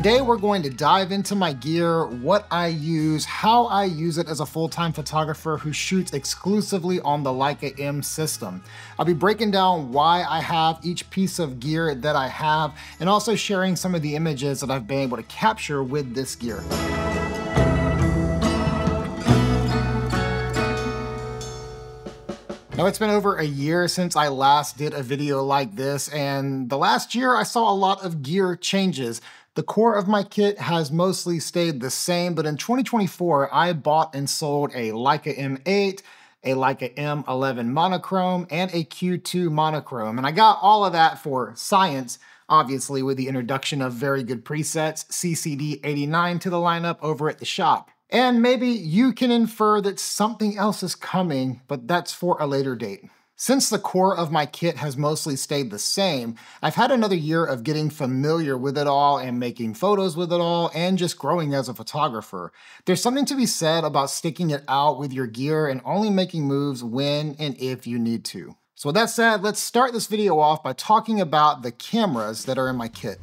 Today we're going to dive into my gear, what I use, how I use it as a full-time photographer who shoots exclusively on the Leica M system. I'll be breaking down why I have each piece of gear that I have, and also sharing some of the images that I've been able to capture with this gear. Now, it's been over a year since I last did a video like this, and the last year I saw a lot of gear changes. The core of my kit has mostly stayed the same, but in 2024, I bought and sold a Leica M8, a Leica M11 monochrome, and a Q2 monochrome. And I got all of that for science, obviously, with the introduction of very good presets, CCD89 to the lineup over at the shop. And maybe you can infer that something else is coming, but that's for a later date. Since the core of my kit has mostly stayed the same, I've had another year of getting familiar with it all and making photos with it all and just growing as a photographer. There's something to be said about sticking it out with your gear and only making moves when and if you need to. So with that said, let's start this video off by talking about the cameras that are in my kit.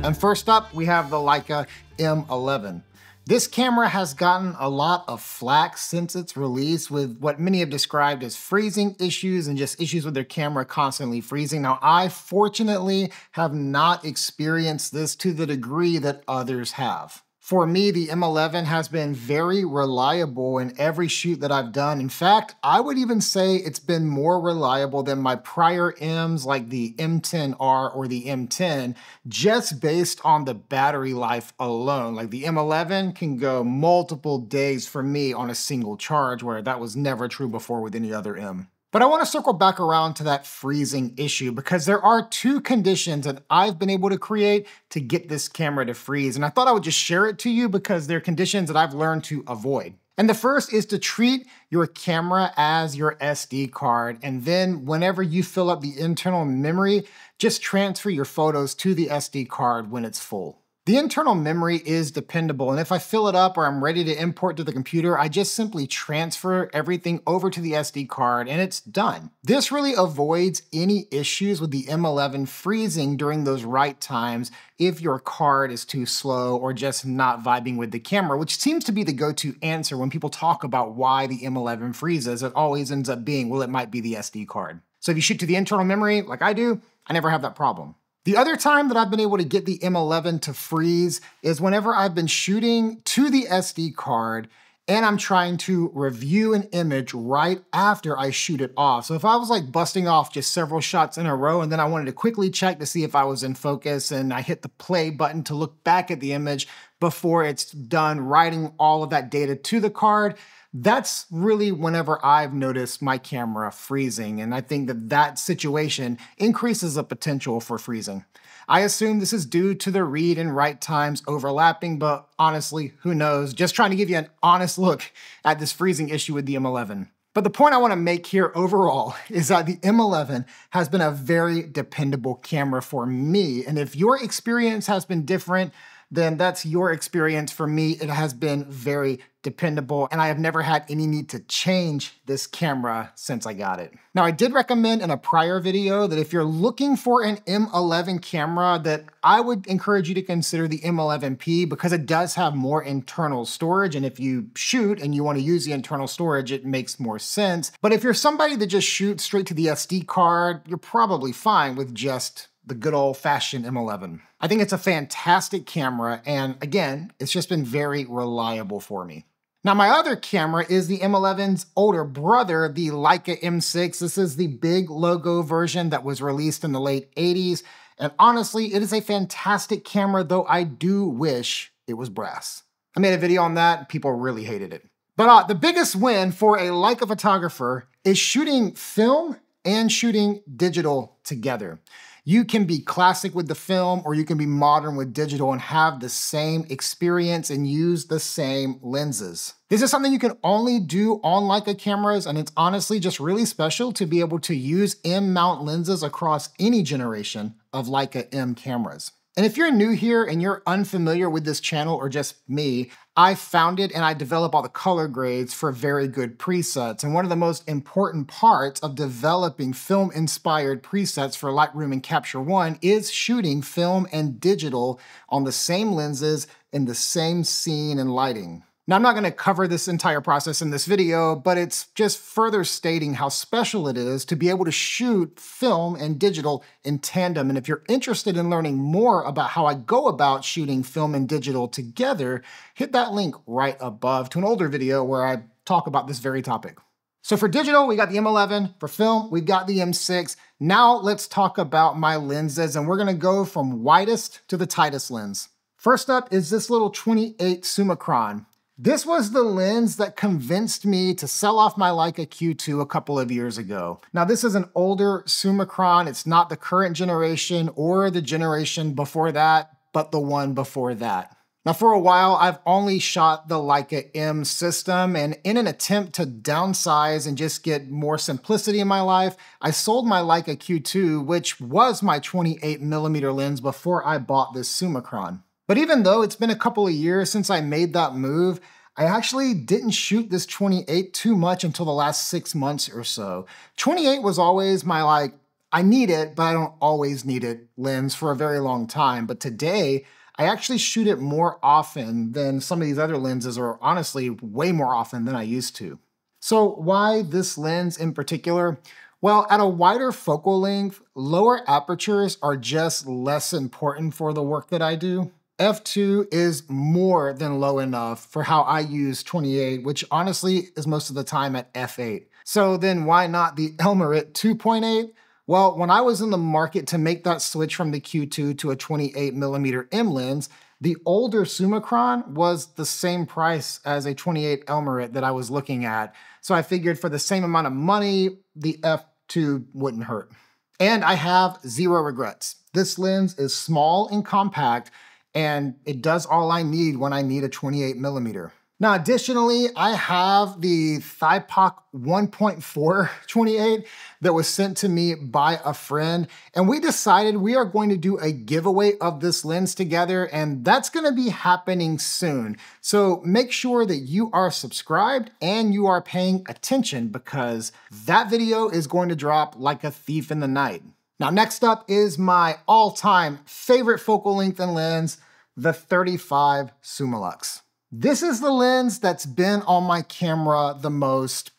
And first up, we have the Leica M11. This camera has gotten a lot of flack since its release with what many have described as freezing issues and just issues with their camera constantly freezing. Now, I fortunately have not experienced this to the degree that others have. For me, the M11 has been very reliable in every shoot that I've done. In fact, I would even say it's been more reliable than my prior M's like the M10R or the M10, just based on the battery life alone. Like the M11 can go multiple days for me on a single charge, where that was never true before with any other M. But I want to circle back around to that freezing issue because there are two conditions that I've been able to create to get this camera to freeze. And I thought I would just share it to you because they're conditions that I've learned to avoid. And the first is to treat your camera as your SD card. And then whenever you fill up the internal memory, just transfer your photos to the SD card when it's full. The internal memory is dependable, and if I fill it up or I'm ready to import to the computer, I just simply transfer everything over to the SD card and it's done. This really avoids any issues with the M11 freezing during those write times if your card is too slow or just not vibing with the camera, which seems to be the go-to answer when people talk about why the M11 freezes. It always ends up being, well, it might be the SD card. So if you shoot to the internal memory like I do, I never have that problem. The other time that I've been able to get the M11 to freeze is whenever I've been shooting to the SD card and I'm trying to review an image right after I shoot it off. So if I was like busting off just several shots in a row and then I wanted to quickly check to see if I was in focus and I hit the play button to look back at the image before it's done writing all of that data to the card, that's really whenever I've noticed my camera freezing, and I think that that situation increases the potential for freezing. I assume this is due to the read and write times overlapping, but honestly, who knows? Just trying to give you an honest look at this freezing issue with the M11. But the point I want to make here overall is that the M11 has been a very dependable camera for me, and if your experience has been different, then that's your experience. For me, it has been very dependable, and I have never had any need to change this camera since I got it. Now, I did recommend in a prior video that if you're looking for an M11 camera, that I would encourage you to consider the M11P because it does have more internal storage, and if you shoot and you want to use the internal storage, it makes more sense. But if you're somebody that just shoots straight to the SD card, you're probably fine with just the good old-fashioned M11. I think it's a fantastic camera, and again, it's just been very reliable for me. Now, my other camera is the M11's older brother, the Leica M6. This is the big logo version that was released in the late 80s, and honestly, it is a fantastic camera, though I do wish it was brass. I made a video on that, people really hated it. But the biggest win for a Leica photographer is shooting film and shooting digital together. You can be classic with the film or you can be modern with digital and have the same experience and use the same lenses. This is something you can only do on Leica cameras, and it's honestly just really special to be able to use M mount lenses across any generation of Leica M cameras. And if you're new here and you're unfamiliar with this channel or just me, I found it and I develop all the color grades for very good presets. And one of the most important parts of developing film-inspired presets for Lightroom and Capture One is shooting film and digital on the same lenses in the same scene and lighting. Now, I'm not going to cover this entire process in this video, but it's just further stating how special it is to be able to shoot film and digital in tandem. And if you're interested in learning more about how I go about shooting film and digital together, hit that link right above to an older video where I talk about this very topic. So for digital, we got the M11. For film, we've got the M6. Now let's talk about my lenses, and we're going to go from widest to the tightest lens. First up is this little 28 Summicron. This was the lens that convinced me to sell off my Leica Q2 a couple of years ago. Now, this is an older Summicron. It's not the current generation or the generation before that, but the one before that. Now, for a while, I've only shot the Leica M system, and in an attempt to downsize and just get more simplicity in my life, I sold my Leica Q2, which was my 28mm lens before I bought this Summicron. But even though it's been a couple of years since I made that move, I actually didn't shoot this 28 too much until the last 6 months or so. 28 was always my I need it, but I don't always need it lens for a very long time. But today, I actually shoot it more often than some of these other lenses, or honestly, way more often than I used to. So why this lens in particular? Well, at a wider focal length, lower apertures are just less important for the work that I do. F2 is more than low enough for how I use 28, which honestly is most of the time at F8. So then why not the Elmarit 2.8? Well, when I was in the market to make that switch from the Q2 to a 28mm M lens, the older Summicron was the same price as a 28 Elmarit that I was looking at. So I figured for the same amount of money, the F2 wouldn't hurt. And I have zero regrets. This lens is small and compact, and it does all I need when I need a 28mm. Now, additionally, I have the Thypoc 1.4 28 that was sent to me by a friend, and we decided we are going to do a giveaway of this lens together, and that's going to be happening soon. So make sure that you are subscribed and you are paying attention, because that video is going to drop like a thief in the night. Now, next up is my all-time favorite focal length and lens, the 35 Summilux. This is the lens that's been on my camera the most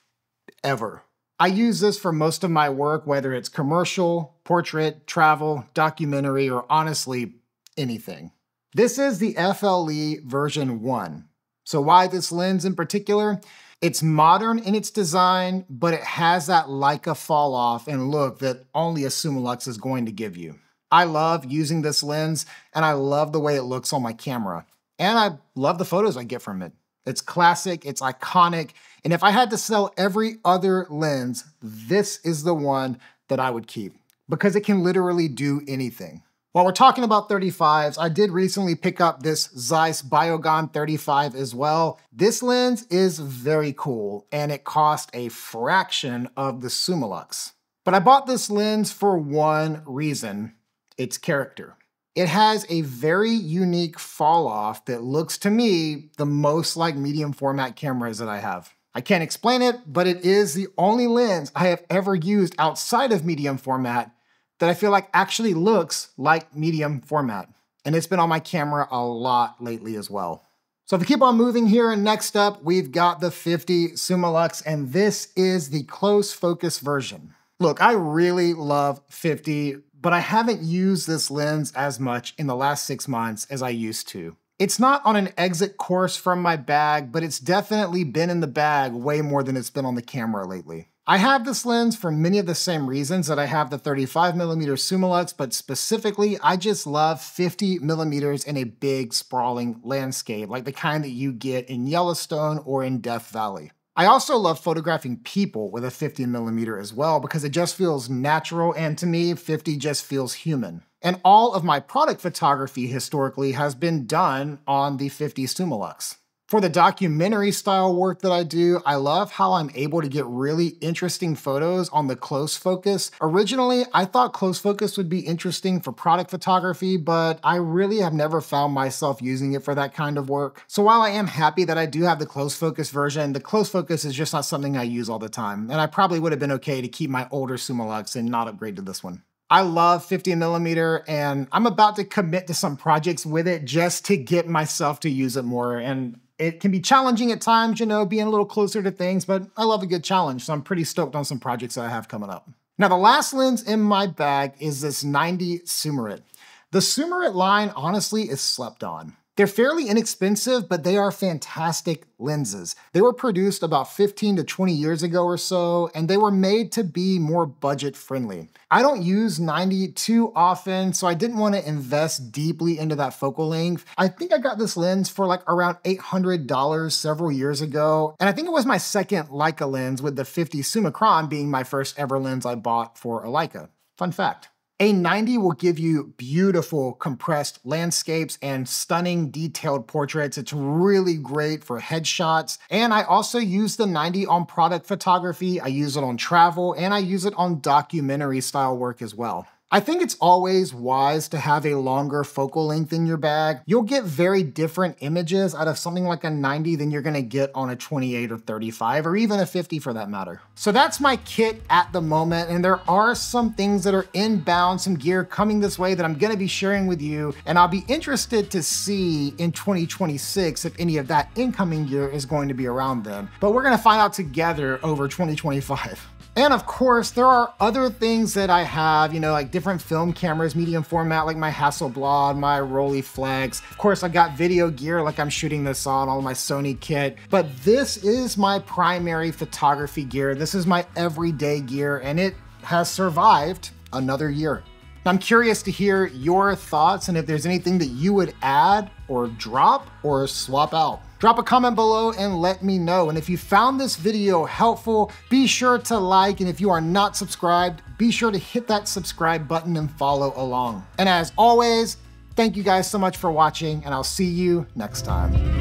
ever. I use this for most of my work, whether it's commercial, portrait, travel, documentary, or honestly, anything. This is the FLE version 1. So why this lens in particular? It's modern in its design, but it has that Leica fall off and look that only a Summilux is going to give you. I love using this lens, and I love the way it looks on my camera. And I love the photos I get from it. It's classic, it's iconic, and if I had to sell every other lens, this is the one that I would keep, because it can literally do anything. While we're talking about 35s, I did recently pick up this Zeiss Biogon 35 as well. This lens is very cool, and it cost a fraction of the Summilux. But I bought this lens for one reason: its character. It has a very unique fall off that looks to me the most like medium format cameras that I have. I can't explain it, but it is the only lens I have ever used outside of medium format that I feel like actually looks like medium format. And it's been on my camera a lot lately as well. So if we keep on moving here, and next up, we've got the 50 Summilux, and this is the close focus version. Look, I really love 50, but I haven't used this lens as much in the last 6 months as I used to. It's not on an exit course from my bag, but it's definitely been in the bag way more than it's been on the camera lately. I have this lens for many of the same reasons that I have the 35mm Summilux, but specifically, I just love 50mm in a big, sprawling landscape, like the kind that you get in Yellowstone or in Death Valley. I also love photographing people with a 50mm as well, because it just feels natural, and to me, 50 just feels human. And all of my product photography historically has been done on the 50 Summilux. For the documentary style work that I do, I love how I'm able to get really interesting photos on the close focus. Originally, I thought close focus would be interesting for product photography, but I really have never found myself using it for that kind of work. So while I am happy that I do have the close focus version, the close focus is just not something I use all the time. And I probably would have been okay to keep my older Summilux and not upgrade to this one. I love 50mm and I'm about to commit to some projects with it just to get myself to use it more. And it can be challenging at times, you know, being a little closer to things, but I love a good challenge, so I'm pretty stoked on some projects that I have coming up. Now, the last lens in my bag is this 90 Summarit. The Summarit line, honestly, is slept on. They're fairly inexpensive, but they are fantastic lenses. They were produced about 15 to 20 years ago or so, and they were made to be more budget friendly. I don't use 90 too often, so I didn't want to invest deeply into that focal length. I think I got this lens for like around $800 several years ago, and I think it was my second Leica lens, with the 50 Summicron being my first ever lens I bought for a Leica. Fun fact. A 90 will give you beautiful compressed landscapes and stunning detailed portraits. It's really great for headshots. And I also use the 90 on product photography. I use it on travel, and I use it on documentary style work as well. I think it's always wise to have a longer focal length in your bag. You'll get very different images out of something like a 90 than you're gonna get on a 28 or 35, or even a 50 for that matter. So that's my kit at the moment, and there are some things that are inbound, some gear coming this way that I'm gonna be sharing with you, and I'll be interested to see in 2026 if any of that incoming gear is going to be around then. But we're gonna find out together over 2025. And of course, there are other things that I have, you know, like different film cameras, medium format, like my Hasselblad, my Rolleiflex. Of course, I got video gear like I'm shooting this on, all my Sony kit. But this is my primary photography gear. This is my everyday gear, and it has survived another year. I'm curious to hear your thoughts and if there's anything that you would add or drop or swap out. Drop a comment below and let me know. And if you found this video helpful, be sure to like, and if you are not subscribed, be sure to hit that subscribe button and follow along. And as always, thank you guys so much for watching, and I'll see you next time.